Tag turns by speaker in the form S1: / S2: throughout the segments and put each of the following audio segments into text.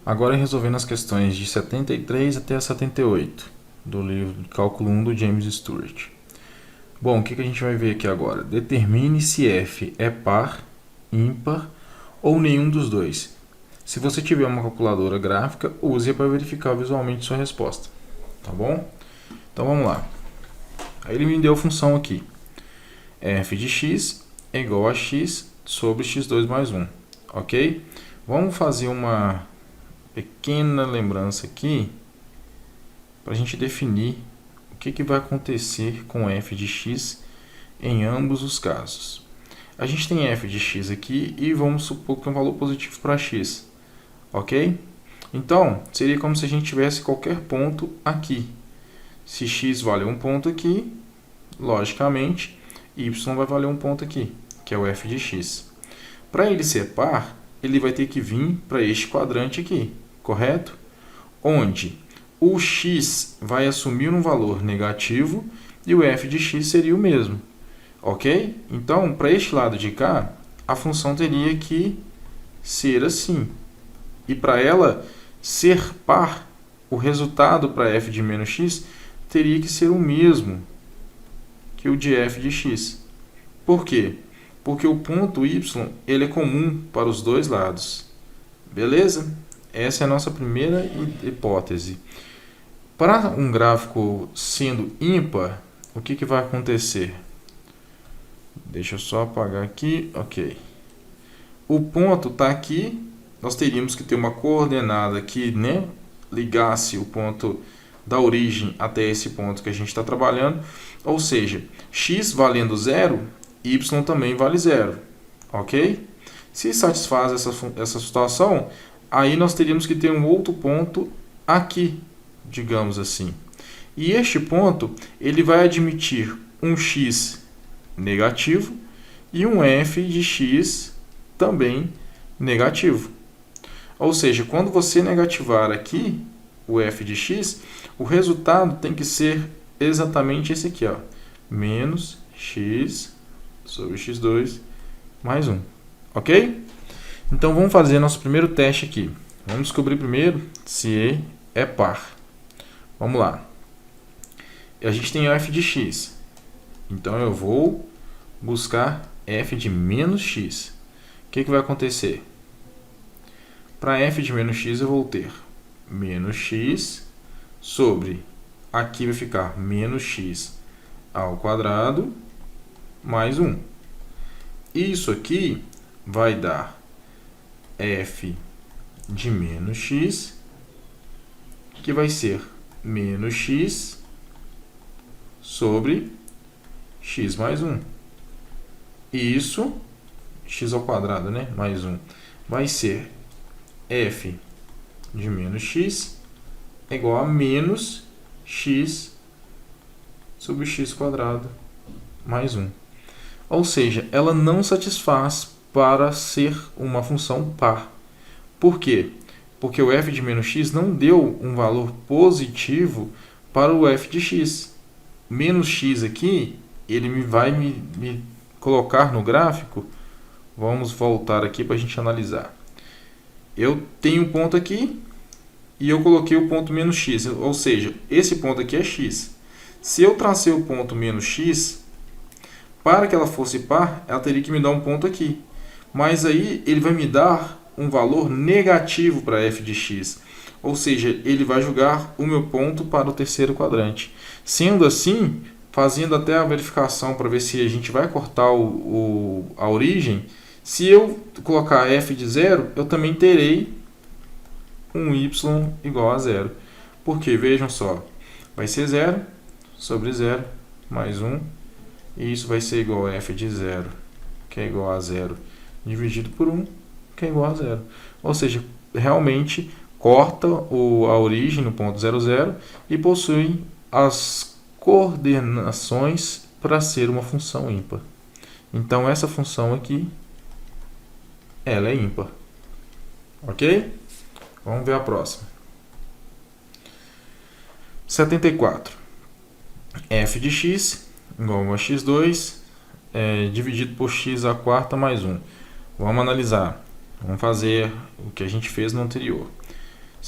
S1: Agora resolvendo as questões de 73 até a 78 do livro Cálculo 1 do James Stewart. Bom, o que a gente vai ver aqui agora? Determine se f é par, ímpar ou nenhum dos dois. Se você tiver uma calculadora gráfica, use-a para verificar visualmente sua resposta. Tá bom? Então vamos lá. Aí ele me deu a função aqui. f de x é igual a x sobre x2 mais 1. Ok? Vamos fazer uma pequena lembrança aqui para a gente definir o que vai acontecer com f de x em ambos os casos. A gente tem f de x aqui e vamos supor que é um valor positivo para x. Ok? Então, seria como se a gente tivesse qualquer ponto aqui. Se x vale um ponto aqui, logicamente, y vai valer um ponto aqui, que é o f de x. Para ele ser par, ele vai ter que vir para este quadrante aqui, correto? Onde o x vai assumir um valor negativo e o f de x seria o mesmo. Ok? Então, para este lado de cá, a função teria que ser assim. E para ela ser par, o resultado para f de menos x teria que ser o mesmo que o de f de x. Por quê? Porque o ponto y ele é comum para os dois lados. Beleza? Essa é a nossa primeira hipótese. Para um gráfico sendo ímpar, o que vai acontecer? Deixa eu só apagar aqui. Ok. O ponto está aqui. Nós teríamos que ter uma coordenada que ligasse o ponto da origem até esse ponto que a gente está trabalhando. Ou seja, x valendo 0, y também vale 0. Ok? Se satisfaz essa situação, aí nós teríamos que ter um outro ponto aqui, digamos assim. E este ponto ele vai admitir um x negativo e um f de x também negativo. Ou seja, quando você negativar aqui o f de x, o resultado tem que ser exatamente esse aqui, ó, menos x sobre x2 mais 1. Ok? Então vamos fazer nosso primeiro teste aqui. Vamos descobrir primeiro se é par. Vamos lá. A gente tem f de x. Então eu vou buscar f de menos x. O que vai acontecer? Para f de menos x eu vou ter menos x sobre, aqui vai ficar menos x ao quadrado mais 1. Isso aqui vai dar f de menos x, que vai ser menos x sobre x mais 1. E isso, x ao quadrado, mais 1, vai ser f de menos x é igual a menos x sobre x quadrado mais 1. Ou seja, ela não satisfaz para ser uma função par. Por quê? Porque o f de menos x não deu um valor positivo para o f de x. Menos x aqui, ele vai me colocar no gráfico. Vamos voltar aqui para a gente analisar. Eu tenho um ponto aqui e eu coloquei o ponto menos x, ou seja, esse ponto aqui é x. Se eu tracei o ponto menos x, para que ela fosse par, ela teria que me dar um ponto aqui. Mas aí ele vai me dar um valor negativo para f de x. Ou seja, ele vai jogar o meu ponto para o terceiro quadrante. Sendo assim, fazendo até a verificação para ver se a gente vai cortar a origem, se eu colocar f de 0, eu também terei um y igual a 0. Porque, vejam só, vai ser 0 sobre 0 mais 1. E isso vai ser igual a f de 0, que é igual a 0, dividido por 1, que é igual a 0. Ou seja, realmente corta a origem no ponto 0, 0 e possui as coordenações para ser uma função ímpar. Então, essa função aqui, ela é ímpar. Ok? Vamos ver a próxima. 74. f de x igual a x2 dividido por x à quarta mais 1. Vamos analisar. Vamos fazer o que a gente fez no anterior.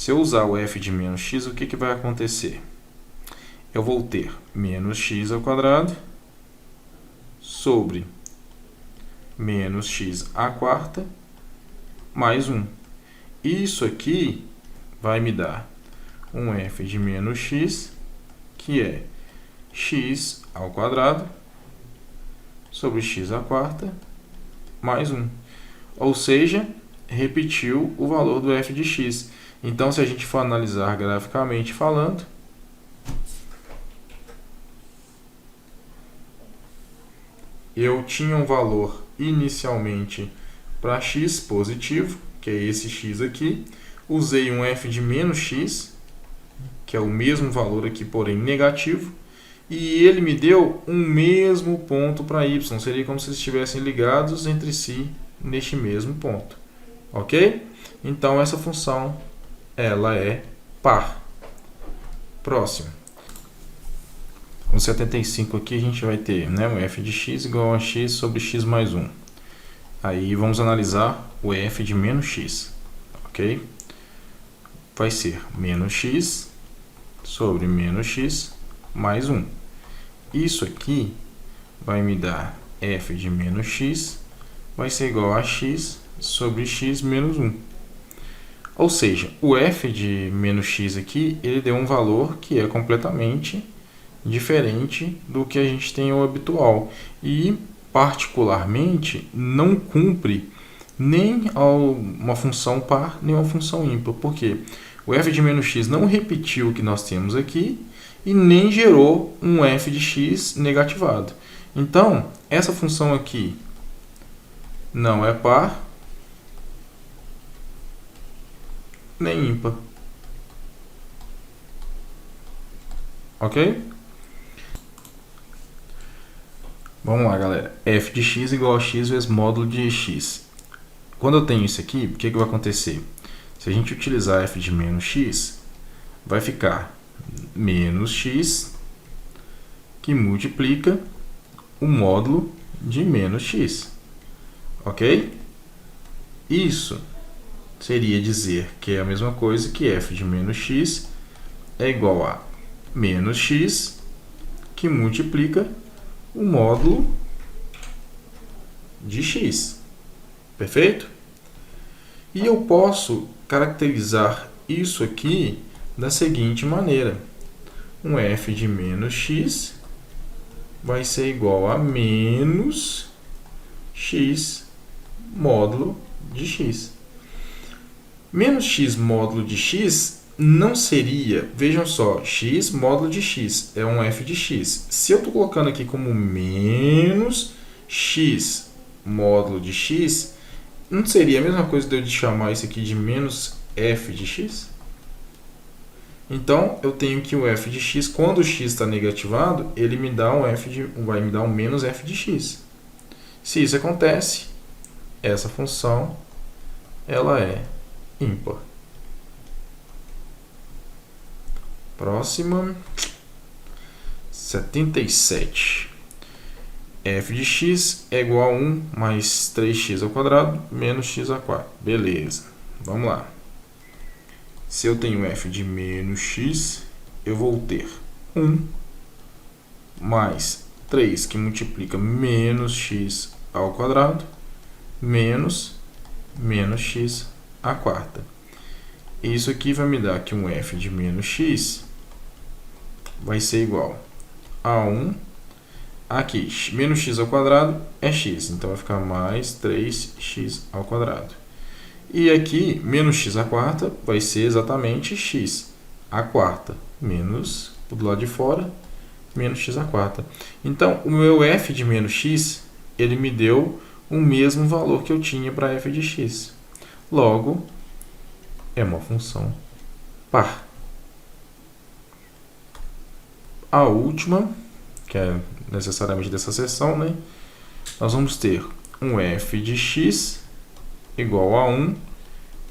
S1: Se eu usar o f de menos x, o que vai acontecer? Eu vou ter menos x ao quadrado sobre menos x à quarta mais 1. Isso aqui vai me dar um f de menos x, que é x ao quadrado sobre x à quarta mais 1. Ou seja, repetiu o valor do f de x. Então, se a gente for analisar graficamente falando, eu tinha um valor inicialmente para x positivo, que é esse x aqui. Usei um f de menos x, que é o mesmo valor aqui, porém negativo. E ele me deu um mesmo ponto para y. Seria como se eles estivessem ligados entre si neste mesmo ponto. Ok? Então, essa função ela é par. Próximo. No 75 aqui a gente vai ter, né, o f de x igual a x sobre x mais 1. Aí vamos analisar o f de menos x. Ok? Vai ser menos x sobre menos x mais 1. Isso aqui vai me dar f de menos x vai ser igual a x sobre x menos 1. Ou seja, o f de menos x aqui, ele deu um valor que é completamente diferente do que a gente tem o habitual. E, particularmente, não cumpre nem uma função par, nem uma função ímpar. Por quê? O f de menos x não repetiu o que nós temos aqui e nem gerou um f de x negativado. Então, essa função aqui não é par nem ímpar. Ok? Vamos lá, galera. F de x igual a x vezes módulo de x. Quando eu tenho isso aqui, o que vai acontecer? Se a gente utilizar f de menos x, vai ficar menos x que multiplica o módulo de menos x. Ok? Isso seria dizer que é a mesma coisa que f de menos x é igual a menos x que multiplica o módulo de x. Perfeito? E eu posso caracterizar isso aqui da seguinte maneira. Um f de menos x vai ser igual a menos x módulo de x. Menos x módulo de x não seria, vejam só, x módulo de x é um f de x. Se eu estou colocando aqui como menos x módulo de x, não seria a mesma coisa de eu chamar isso aqui de menos f de x? Então, eu tenho que o f de x, quando o x está negativado, ele me dá vai me dar um menos f de x. Se isso acontece, essa função ela é ímpar. Próxima. 77. F de x é igual a 1 mais 3x ao quadrado menos x a 4. Beleza. Vamos lá. Se eu tenho f de menos x, eu vou ter 1 mais 3, que multiplica menos x ao quadrado, menos x à quarta. Isso aqui vai me dar que um f de menos x vai ser igual a 1. Aqui, menos x ao quadrado é x, então vai ficar mais 3x ao quadrado. E aqui, menos x à quarta vai ser exatamente x à quarta, menos, do lado de fora, menos x à quarta. Então, o meu f de menos x, ele me deu o mesmo valor que eu tinha para f de x. Logo, é uma função par. A última, que é necessariamente dessa seção, né? Nós vamos ter um f de x igual a 1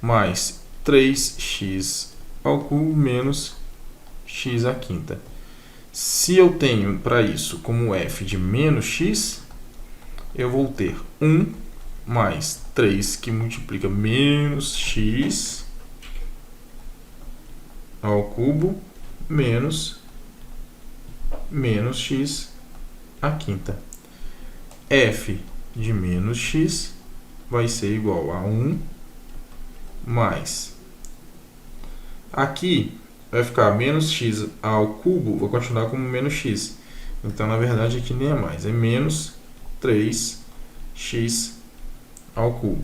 S1: mais 3x ao cubo menos x à quinta. Se eu tenho para isso como f de menos x, eu vou ter 1 mais 3 que multiplica menos x ao cubo menos x à quinta. F de menos x vai ser igual a 1 mais. Aqui vai ficar menos x ao cubo, vou continuar como menos x. Então, na verdade, aqui nem é mais, é menos 3x ao cubo.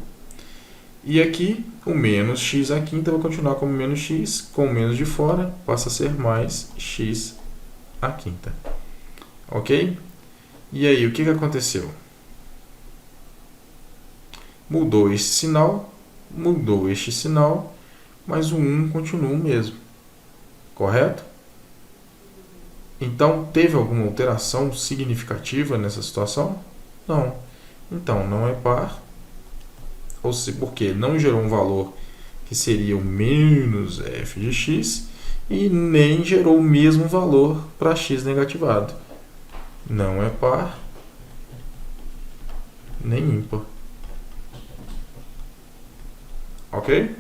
S1: E aqui, o menos x à quinta vai continuar como menos x, com o menos de fora, passa a ser mais x à quinta. Ok? E aí, o que aconteceu? Mudou este sinal, mas o 1 continua o mesmo. Correto? Então, teve alguma alteração significativa nessa situação? Não. Então, não é par, ou seja, porque não gerou um valor que seria o menos f de x e nem gerou o mesmo valor para x negativado. Não é par, nem ímpar. Ok?